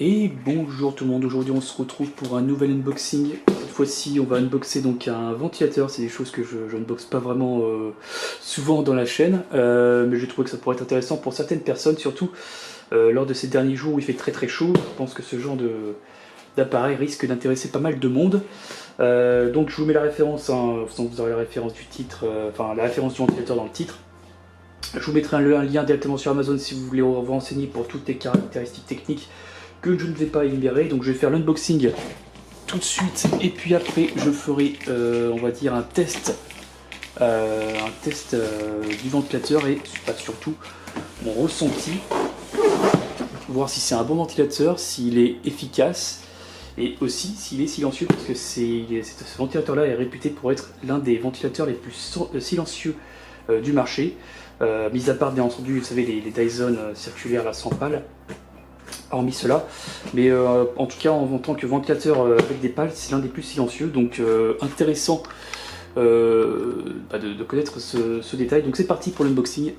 Et bonjour tout le monde, aujourd'hui on se retrouve pour un nouvel unboxing. Cette fois-ci on va unboxer donc un ventilateur, c'est des choses que je unboxe pas vraiment souvent dans la chaîne, mais je trouve que ça pourrait être intéressant pour certaines personnes, surtout lors de ces derniers jours où il fait très chaud. Je pense que ce genre d'appareil risque d'intéresser pas mal de monde. Donc je vous mets la référence, hein, vous aurez la référence du titre, enfin la référence du ventilateur dans le titre. Je vous mettrai un lien directement sur Amazon si vous voulez vous renseigner pour toutes les caractéristiques techniques que je ne vais pas énumérer. Donc je vais faire l'unboxing tout de suite et puis après je ferai on va dire un test du ventilateur et surtout mon ressenti, voir si c'est un bon ventilateur, s'il est efficace et aussi s'il est silencieux, parce que ce ventilateur là est réputé pour être l'un des ventilateurs les plus silencieux du marché, mis à part bien entendu vous savez les Dyson circulaires là sans pales, hormis cela, mais en tout cas en tant que ventilateur avec des pales c'est l'un des plus silencieux, donc intéressant de connaître ce détail. Donc c'est parti pour l'unboxing.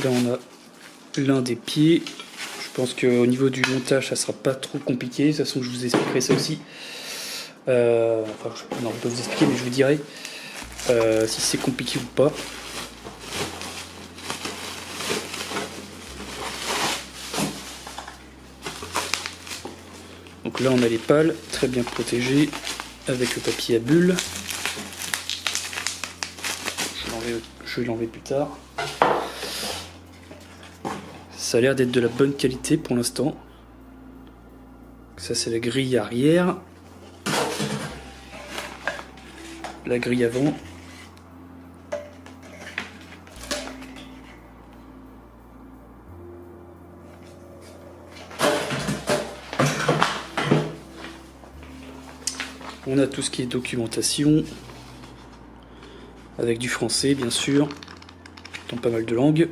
Là on a l'un des pieds. Je pense qu'au niveau du montage ça sera pas trop compliqué. De toute façon je vous expliquerai ça aussi. Enfin non, je peux vous expliquer mais je vous dirai si c'est compliqué ou pas. Donc là on a les pales très bien protégées avec le papier à bulles. Je vais l'enlever plus tard. Ça a l'air d'être de la bonne qualité pour l'instant. Ça c'est la grille arrière. La grille avant. On a tout ce qui est documentation. Avec du français bien sûr. Dans pas mal de langues.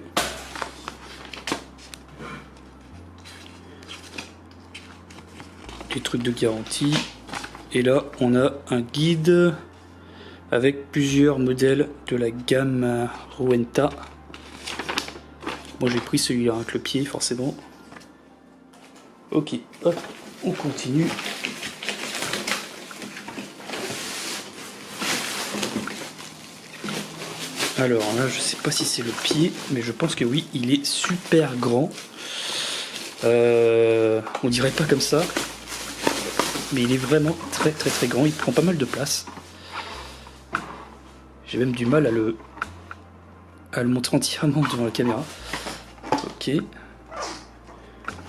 Des trucs de garantie, et là on a un guide avec plusieurs modèles de la gamme Rowenta. Moi j'ai pris celui-là avec le pied forcément. Ok, hop, on continue. Alors là je sais pas si c'est le pied, mais je pense que oui, il est super grand. On dirait pas comme ça, mais il est vraiment très grand, il prend pas mal de place. J'ai même du mal à le montrer entièrement devant la caméra. Ok.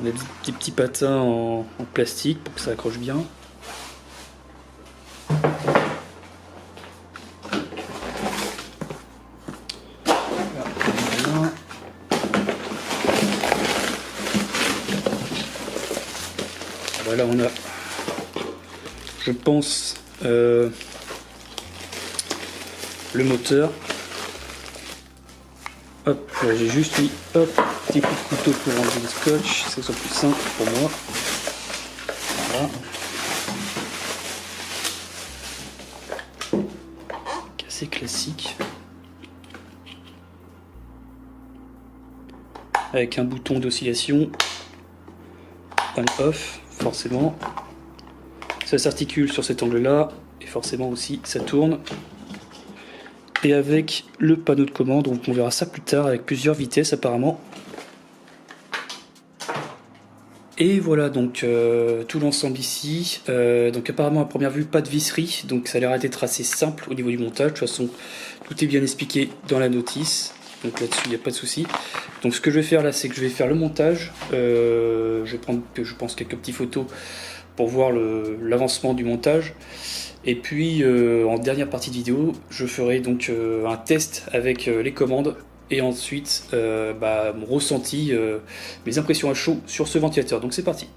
On a des petits patins en plastique pour que ça accroche bien. Voilà, on a, je pense, le moteur. Hop, là j'ai juste mis petit coup de couteau pour enlever le scotch, ça soit plus simple pour moi. Voilà. Assez classique. Avec un bouton d'oscillation on-off, forcément. Ça s'articule sur cet angle-là, et forcément aussi ça tourne. Et avec le panneau de commande, donc on verra ça plus tard, avec plusieurs vitesses apparemment. Et voilà donc tout l'ensemble ici. Donc apparemment à première vue pas de visserie, donc ça a l'air d'être assez simple au niveau du montage. De toute façon tout est bien expliqué dans la notice, donc là-dessus il n'y a pas de souci. Donc ce que je vais faire là, c'est que je vais faire le montage. Je vais prendre, je pense, quelques petites photos pour voir l'avancement du montage. Et puis en dernière partie de vidéo, je ferai donc un test avec les commandes et ensuite mon ressenti, mes impressions à chaud sur ce ventilateur. Donc c'est parti.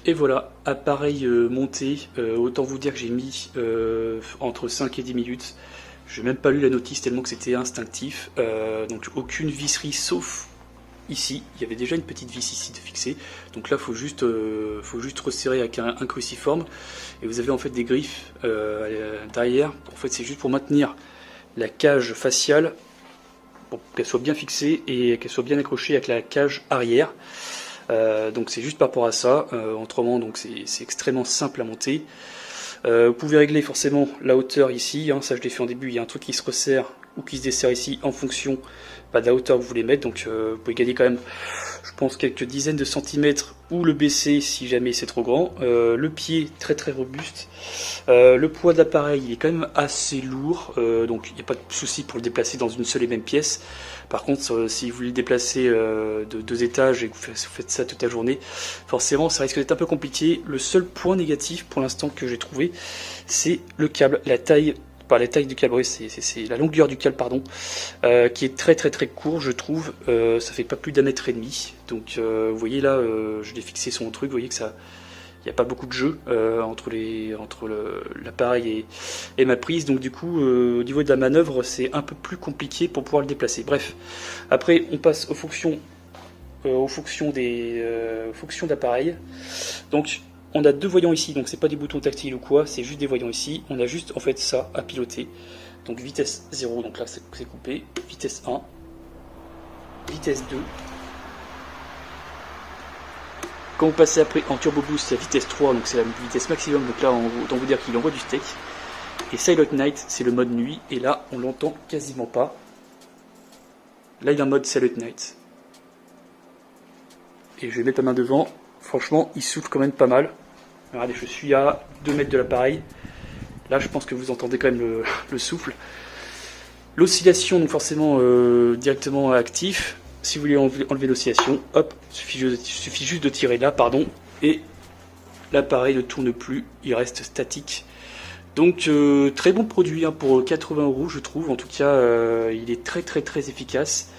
Et voilà, appareil monté, autant vous dire que j'ai mis entre 5 et 10 minutes. Je n'ai même pas lu la notice tellement que c'était instinctif. Donc aucune visserie sauf ici. Il y avait déjà une petite vis ici de fixer. Donc là, faut juste resserrer avec un cruciforme. Et vous avez en fait des griffes derrière. En fait, c'est juste pour maintenir la cage faciale, pour qu'elle soit bien fixée et qu'elle soit bien accrochée avec la cage arrière. Donc c'est juste par rapport à ça, autrement donc c'est extrêmement simple à monter. Vous pouvez régler forcément la hauteur ici, hein, ça je l'ai fait en début, il y a un truc qui se resserre ou qui se desserre ici en fonction de la hauteur que vous voulez mettre, donc vous pouvez gagner quand même je pense quelques dizaines de centimètres ou le baisser si jamais c'est trop grand. Le pied très très robuste, le poids de l'appareil il est quand même assez lourd, donc il n'y a pas de souci pour le déplacer dans une seule et même pièce. Par contre si vous voulez le déplacer de 2 étages et que vous faites ça toute la journée, forcément ça risque d'être un peu compliqué. Le seul point négatif pour l'instant que j'ai trouvé, c'est le câble, la taille du câble, oui, c'est la longueur du câble, pardon, qui est très très très court, je trouve. Ça fait pas plus d'1,5 mètre. Donc vous voyez là, je l'ai fixé sur mon truc, vous voyez que ça, il n'y a pas beaucoup de jeu entre l'appareil et ma prise. Donc du coup, au niveau de la manœuvre, c'est un peu plus compliqué pour pouvoir le déplacer. Bref, après on passe aux fonctions d'appareil. Donc on a 2 voyants ici, donc c'est pas des boutons tactiles ou quoi, c'est juste des voyants ici. On a juste en fait ça à piloter. Donc vitesse 0, donc là c'est coupé. Vitesse 1, vitesse 2. Quand vous passez après en turbo boost, c'est la vitesse 3, donc c'est la vitesse maximum. Donc là, autant vous dire qu'il envoie du steak. Et Silent Night, c'est le mode nuit, et là on l'entend quasiment pas. Là il est en mode Silent Night. Et je vais mettre la main devant. Franchement, il souffle quand même pas mal. Regardez, je suis à 2 mètres de l'appareil. Là, je pense que vous entendez quand même le souffle. L'oscillation, donc forcément directement actif. Si vous voulez enlever l'oscillation, hop, il suffit juste de tirer là, pardon, et l'appareil ne tourne plus, il reste statique. Donc très bon produit hein, pour 80 €, je trouve. En tout cas, il est très très très efficace.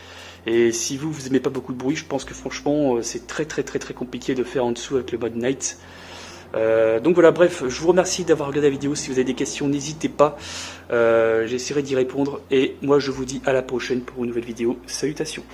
Et si vous aimez pas beaucoup de bruit, je pense que franchement c'est très très très très compliqué de faire en dessous avec le mode night. Donc voilà, bref, je vous remercie d'avoir regardé la vidéo. Si vous avez des questions, n'hésitez pas, j'essaierai d'y répondre. Et moi je vous dis à la prochaine pour une nouvelle vidéo. Salutations.